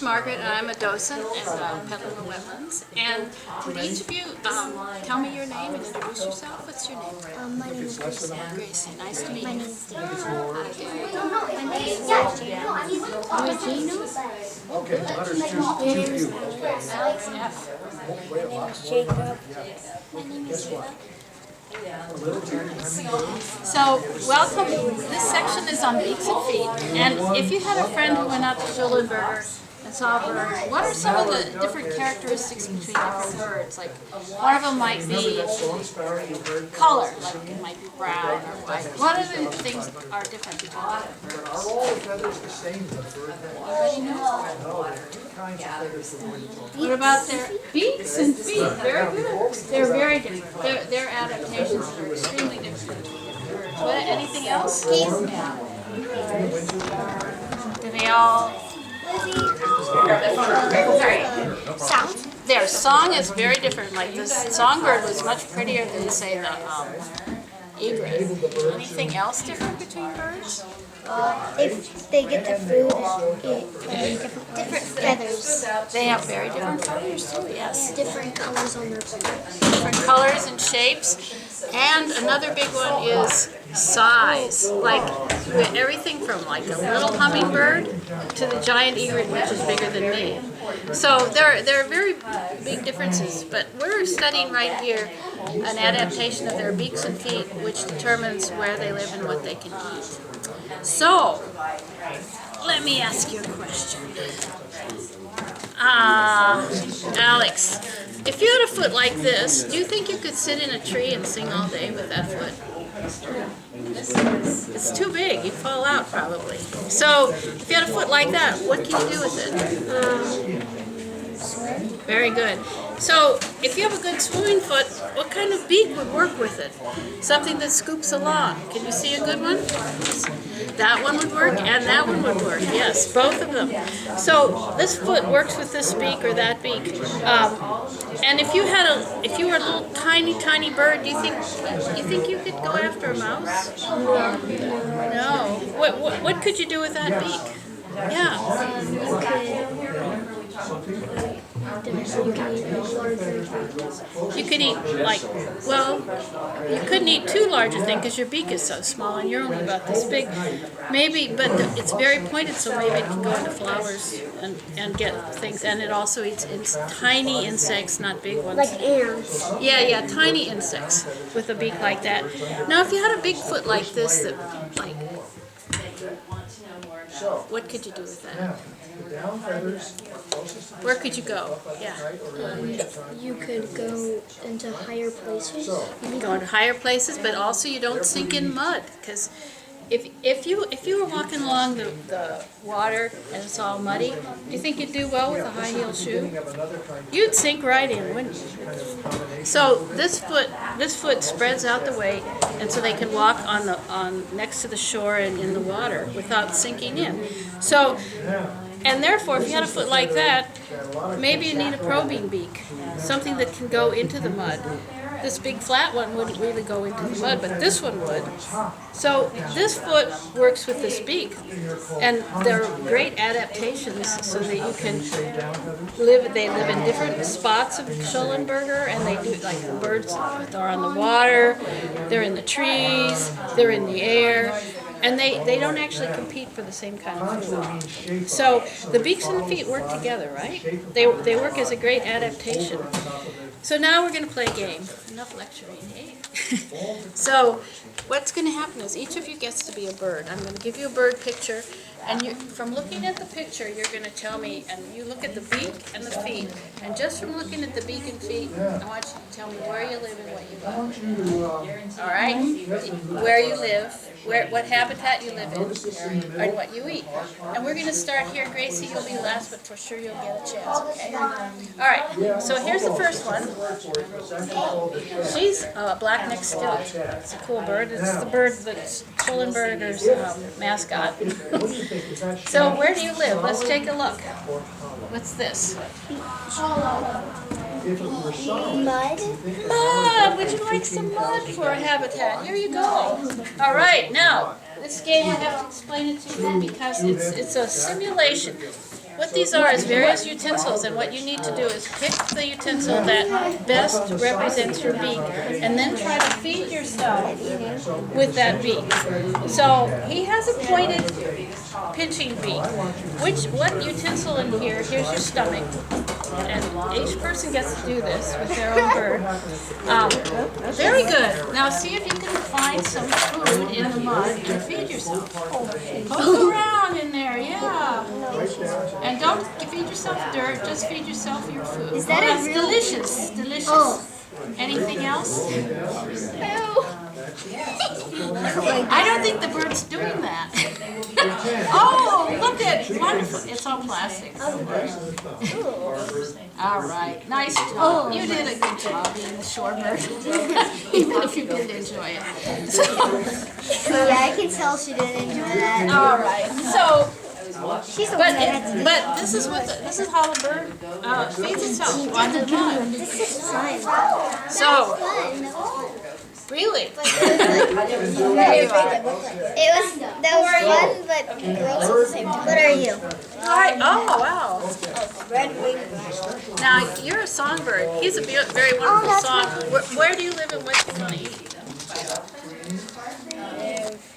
is Margaret, and I'm a docent at Petaluma Wetlands. And would each of you tell me your name and introduce yourself? What's your name? My name is Gracie. Gracie. Nice to meet My you. name is Dave. Hi, My name is Regina. Okay, letters two. My name is Alex. F. My name is Jacob. My name is Eva. So, welcome. This section is on beaks and feet. And if you had a friend who went out to Schulenberger and saw a bird, what are some of the different characteristics between different birds? Like, one of them might be color, like it might be brown or white. What other things are different between different birds? Are all the feathers the same? Anybody know? No, there are two kinds of feathers that when you talk. What about their beaks and feet? Very good. They're very different. Their adaptations are extremely different between different birds. What, anything else? Do they all... Sound. Their song is very different. Like this songbird was much prettier than, say, the egret. Anything else different between birds? If they get their food and different feathers, They have very different colors too, yes. different colors on their feathers. Different colors and shapes. And another big one is size. Like everything from like a little hummingbird to the giant egret, which is bigger than me. So there are very big differences, but we're studying right here an adaptation of their beaks and feet, which determines where they live and what they can eat. So, let me ask you a question. Alex, if you had a foot like this, do you think you could sit in a tree and sing all day with that foot? It's too big. You'd fall out probably. So, if you had a foot like that, what can you do with it? Very good. So, if you have a good swimming foot, what kind of beak would work with it? Something that scoops along. Can you see a good one? That one would work, and that one would work. Yes, both of them. So this foot works with this beak or that beak. And if you were a little tiny bird, do you think you could go after a mouse? No. What could you do with that beak? Yeah. You could eat, like, well, you couldn't eat too large a thing because your beak is so small and you're only about this big. Maybe, but it's very pointed, so maybe it can go into flowers and get things. And it also eats tiny insects, not big ones. Like ants. Yeah, tiny insects with a beak like that. Now, if you had a big foot like this, that, like, what could you do with that? Where could you go? Yeah. You could go into higher places. You can go into higher places, but also you don't sink in mud, because if you were walking along the water and it's all muddy, do you think you'd do well with a high heel shoe? You'd sink right in, wouldn't you? So this foot spreads out the way, and so they can walk on next to the shore and in the water without sinking in. So. And therefore, if you had a foot like that, maybe you need a probing beak, something that can go into the mud. This big flat one wouldn't really go into the mud, but this one would. So this foot works with this beak, and they're great adaptations so that you can live. They live in different spots of Schulenberger, and they do, like, the birds are on the water, they're in the trees, they're in the air. And they don't actually compete for the same kind of food. So the beaks and the feet work together, right? They work as a great adaptation. So now we're going to play a game. Enough lecturing, eh? So what's going to happen is each of you gets to be a bird. I'm going to give you a bird picture, and from looking at the picture, you're going to tell me, and you look at the beak and the feet, and just from looking at the beak and feet, I want you to tell me where you live and what you eat. All right? Where you live, what habitat you live in, and what you eat. And we're going to start here. Gracie, you'll be last, but for sure you'll get a chance, okay? All right, so here's the first one. She's a black-necked skillet. It's a cool bird. It's the bird that's Schulenberger's mascot. So where do you live? Let's take a look. What's this? Mud. Mud! Would you like some mud for a habitat? Here you go. All right, now, this game I have to explain it to you because it's a simulation. what these are is various utensils, and what you need to do is pick the utensil that best represents your beak, and then try to feed yourself with that beak. So he has a pointed pinching beak. What utensil in here? Here's your stomach, and each person gets to do this with their own bird. Very good. Now see if you can find some food in the mud and feed yourself. Poke around in there, yeah. And don't feed yourself dirt, just feed yourself your food. Is that a That's real- delicious, delicious. Oh. Anything else? I don't think the bird's doing that. Oh, look at it. Wonderful. It's all plastic. All right. Nice job. You did a good job being the shorebird, even if you didn't enjoy it. So, Yeah, I can tell she didn't enjoy that. all right. So, She's the one that had to do but this is how the bird feeds itself on the mud. This is fun. So, Fun. really. It was that was fun, but gross at the same time. What are you? Right. Oh, wow. Red wing. Now, you're a songbird. He's a very wonderful song. Where do you live and what do you want to eat?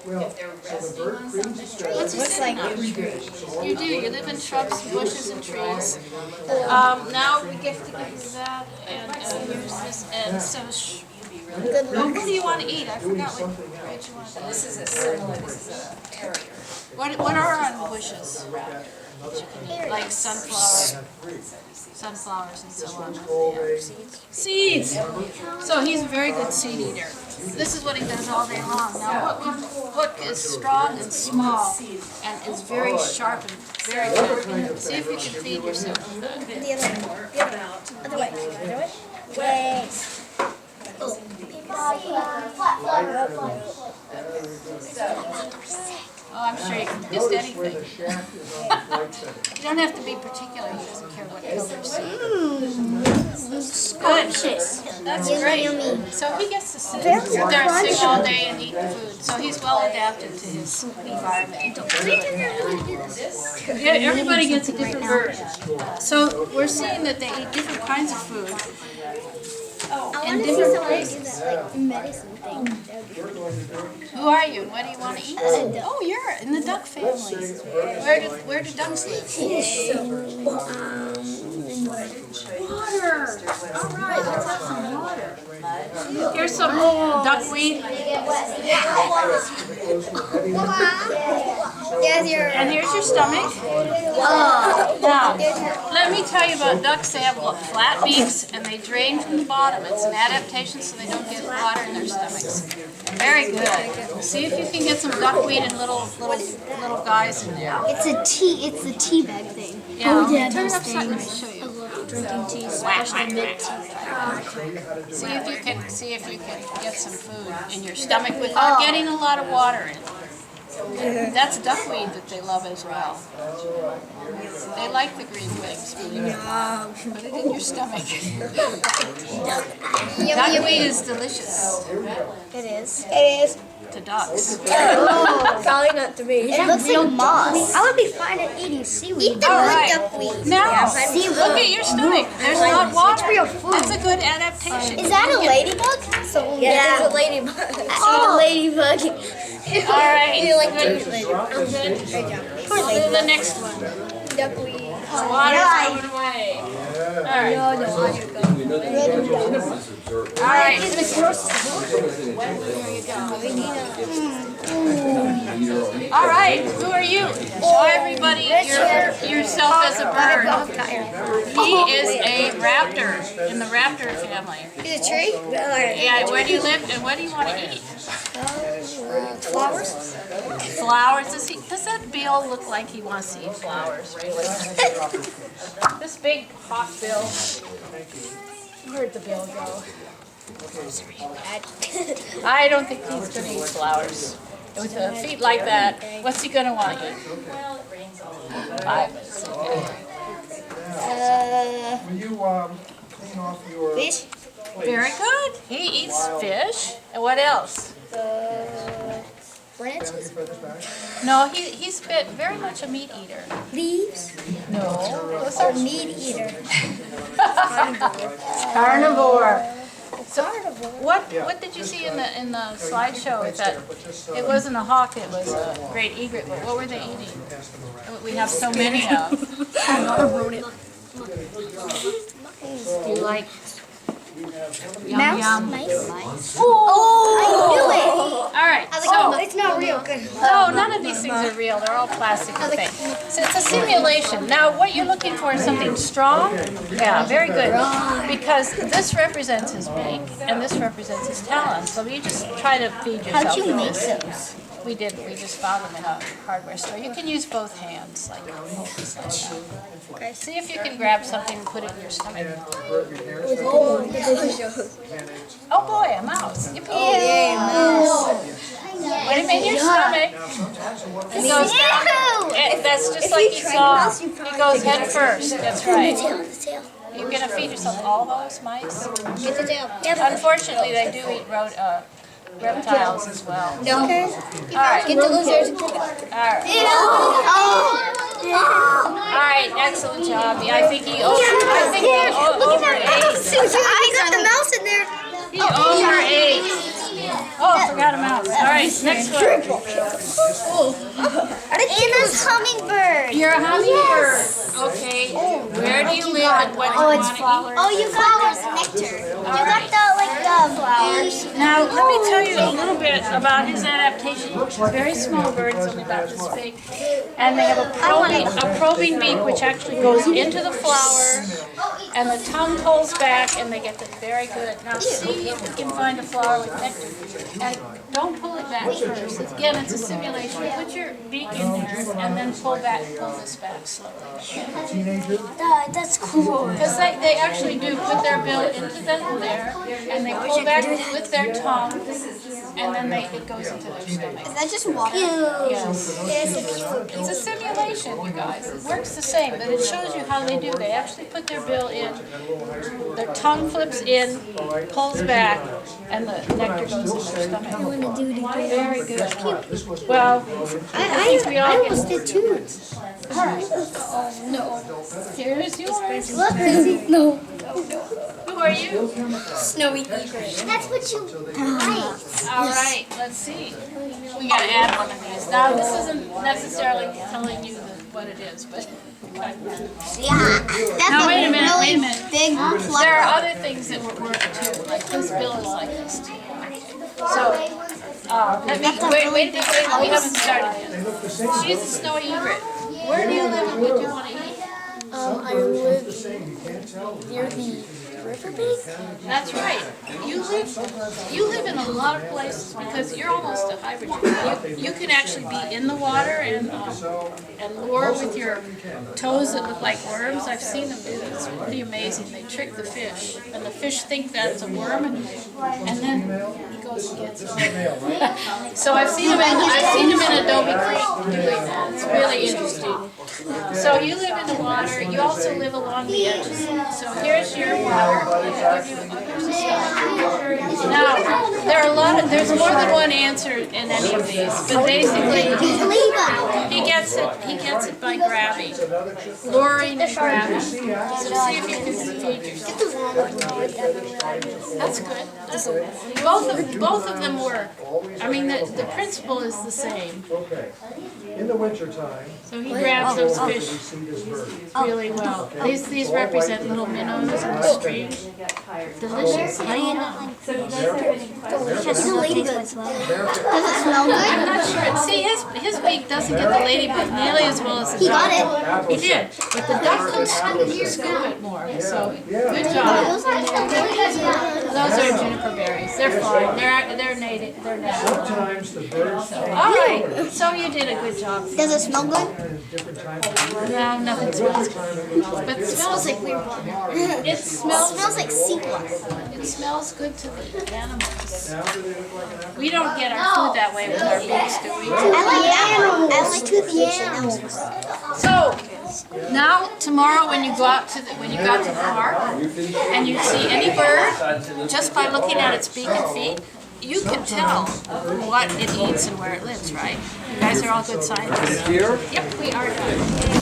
Well, so the bird creams its feathers It's just like every day. You do. You live in shrubs, bushes, and trees. Now we get to give you that, and here's this, and so. What do you want to eat? I forgot what you want to eat. This is a terrier. What are on bushes? Like sunflowers and so on. Seeds. So he's a very good seed eater. This is what he does all day long. Now what we hook is strong and small and is very sharp and very good. See if you can feed yourself with that. the other way. Wait. Oh, I'm sure you can just anything. Where the shaft is on the flight center. You don't have to be particular. He doesn't care what color you see. Good. That's great. So he gets to sit there and sing all day and eat the food. So he's well adapted to his environment. Yeah, everybody gets a different bird. So we're seeing that they eat different kinds of food. I want to see somebody do that like medicine thing. Who are you? What do you want to eat? Oh, you're in the duck family. Where do ducks live? Water. All right, let's have some water. Here's some duckweed. And here's your stomach. Now, let me tell you about ducks. They have flat beaks and they drain from the bottom. It's an adaptation so they don't get water in their stomachs. Very good. See if you can get some duckweed and little guys in there. It's the tea bag thing. Yeah, yeah, turn those it upside and things. show you. Drinking tea, Whack, especially whack, mint whack. tea. See if you can get some food in your stomach without getting a lot of water in. That's duckweed that they love as well. They like the green things. Put it in your stomach. Duckweed is delicious It is. to ducks. Probably not to me. It looks like moss. I would be fine at eating seaweed. Eat the All good right. duckweed. Now, seaweed. look at your stomach. There's not water. It's real food. That's a good adaptation. Is that a ladybug? Yeah, it's a ladybug. Oh, ladybug. All right. You like Good. Great job. We'll do the next one. Duckweed. Water's going away. All right. All right. All right. Who are you? Show everybody yourself as a bird. He is a raptor in the raptor family. Is it a tree? Yeah. Where do you live and what do you want to eat? Flowers? Flowers. Does that bill look like he wants to eat flowers? Really? This big hawk bill. Where'd the bill go? I don't think he's going to eat flowers. With feet like that, what's he going to want to eat? Will you clean off your Fish? Very good. He eats fish. And what else? branches? No, he's very much a meat eater. Leaves? No, those Oh, are meat eater. carnivore. Carnivore. What did you see in the slideshow? That it wasn't a hawk, it was a great egret. But what were they eating? We have so many of. Do you like yum Mouse? yum? Mice? Oh, I knew it! all right. Oh, So it's not real. Good. no, none of these things are real. They're all plastic and fake. So it's a simulation. Now, what you're looking for is something strong. Yeah, very good. Because this represents his beak and this represents his talon. So you just try to feed yourself. How'd you with make this. those? We did. We just found them in a hardware store. You can use both hands, like this, like that. Okay. See if you can grab something and put it in your stomach. Oh boy, a mouse. Yippee. Put him in your stomach. It goes down. That's just like you saw. He goes head first. That's right. The tail. You're gonna feed yourself all those mice. Get the tail. Unfortunately, they do eat reptiles as well. Okay. All right. Get the lizards. All right. Oh. All right. Excellent job. Yeah, I think he overate. I got the mouse in there. He overate. Oh, I forgot a mouse. All right. Next one. And this hummingbird. You're a hummingbird. Okay. Where do you live and what do you want to eat? Oh, you got nectar. You got the flowers. Now, let me tell you a little bit about his adaptation. He's a very small bird, it's only about this big. And they have a probing beak which actually goes into the flower, and the tongue pulls back, and they get the very good. Now, see if we can find a flower with nectar. And don't pull it back first. Again, it's a simulation. Put your beak in there, and then pull this back slowly. That's cool. Because they actually do put their bill into them there, and they pull back with their tongue, and then it goes into their stomach. Is that just water? Yes. It's a simulation, you guys. It works the same, but it shows you how they do. They actually put their bill in, their tongue flips in, pulls back, and the nectar goes into their stomach. Very good. Well, I think we all almost did too. All right. Oh, no. Here's yours. Look, no. Who are you? Snowy egret. That's what you like. All right, let's see. We gotta add one of these. Now, this isn't necessarily telling you what it is, but. Yeah. Now, wait a minute, really big There are other things that would work too, like this bill is like this too. So, let me, wait a minute, we haven't started yet. She's a snowy egret. Where do you live and what do you want to eat? I live near the riverbank. That's right. You live in a lot of places because you're almost a hybrid. You can actually be in the water and lure with your toes that look like worms. I've seen them do this. It's pretty amazing. They trick the fish, and the fish think that's a worm, and then he goes and gets it. So I've seen them in Adobe Creek doing that. It's really interesting. So you live in the water. You also live along the edges. So here's your water. Now, there's more than one answer in any of these, but basically he gets it by grabbing, luring and grabbing. So see if you can feed yourself. That's good. Both of them work. I mean, the principle is the same. Okay. In the wintertime, So he grabs those we fish see this bird. really well. These represent little minnows in the stream. Delicious. Does it smell good? I'm not sure. See, his beak doesn't get the ladybug nearly as well as the duck. He got it. He did, but the duck can scoop it more. So good job. Those are juniper berries. They're fine. They're native. They're natural. Sometimes the birds All right. So you did a good job. Does it smell good? different times of year. No, nothing smells good. But it smells like weird water. it smells like seawater. It smells good to the animals. Now do they look like an apple? We don't get our food that way with our beaks, do we? I like animals. I like toothy animals. So now tomorrow, when you go out to the park and you see any bird, just by looking at its beak and feet, you can tell what it eats and where it lives, right? You guys are all good scientists. Here? Yep, we are done.